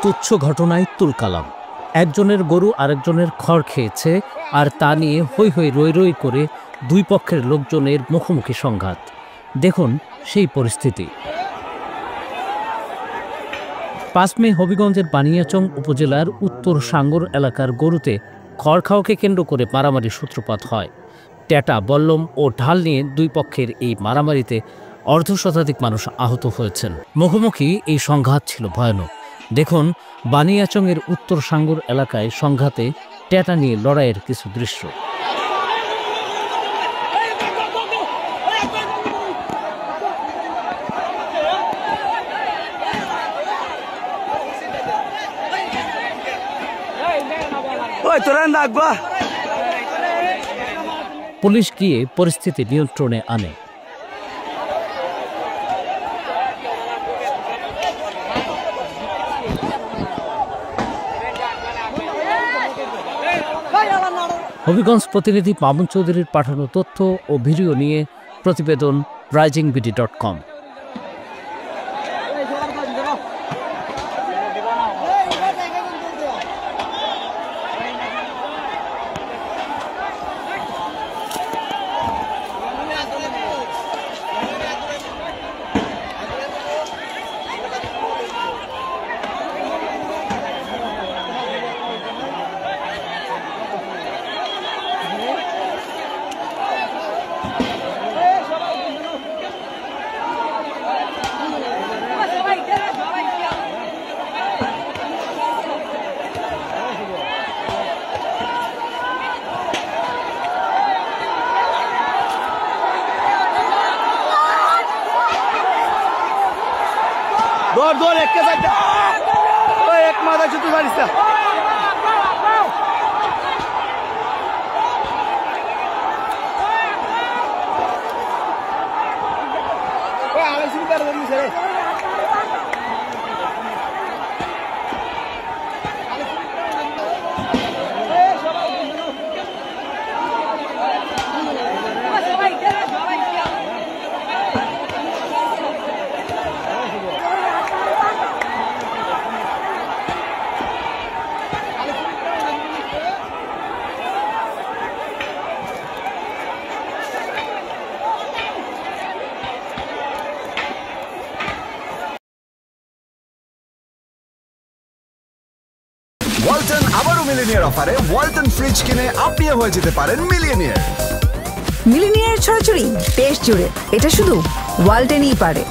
তুচ্ছ ঘটনায় তুলকালাম। একজনের গরু আরেকজনের খড় খেয়েছে, আর তা নিয়ে হৈ হৈ রই রই করে দুই পক্ষের লোকজনের মুখোমুখি সংঘাত। দেখুন সেই পরিস্থিতি। ৫ মে হবিগঞ্জের বানিয়াচং উপজেলার উত্তর সাঙ্গর এলাকার গরুতে খড় খাওয়াকে কেন্দ্র করে মারামারির সূত্রপাত হয়। ট্যাটা, বল্লম ও ঢাল নিয়ে দুই পক্ষের এই মারামারিতে অর্ধশতাধিক মানুষ আহত হয়েছেন। মুখোমুখি এই সংঘাত ছিল ভয়ানক। দেখুন বানিয়াচংয়ের উত্তর সাঙ্গর এলাকায় সংঘাতে ট্যাটা নিয়ে লড়াইয়ের কিছু দৃশ্য। পুলিশ গিয়ে পরিস্থিতি নিয়ন্ত্রণে আনে। হবিগঞ্জ প্রতিনিধি মামুন চৌধুরীর পাঠানো তথ্য ও ভিডিও নিয়ে প্রতিবেদন risingBD.com। দৌড় একে যাইতে ওই এক মাথায় ছুটি মারিস না। ওয়ালটন আবারও মিলিনিয়ার অফারে ওয়ালটন ফ্রিজ কিনে আপনিও হয়ে যেতে পারেন মিলিয়নিয়ার। মিলিনিয়ার ছড়াছড়ি দেশ জুড়ে, এটা শুধু ওয়ালটনই পারে।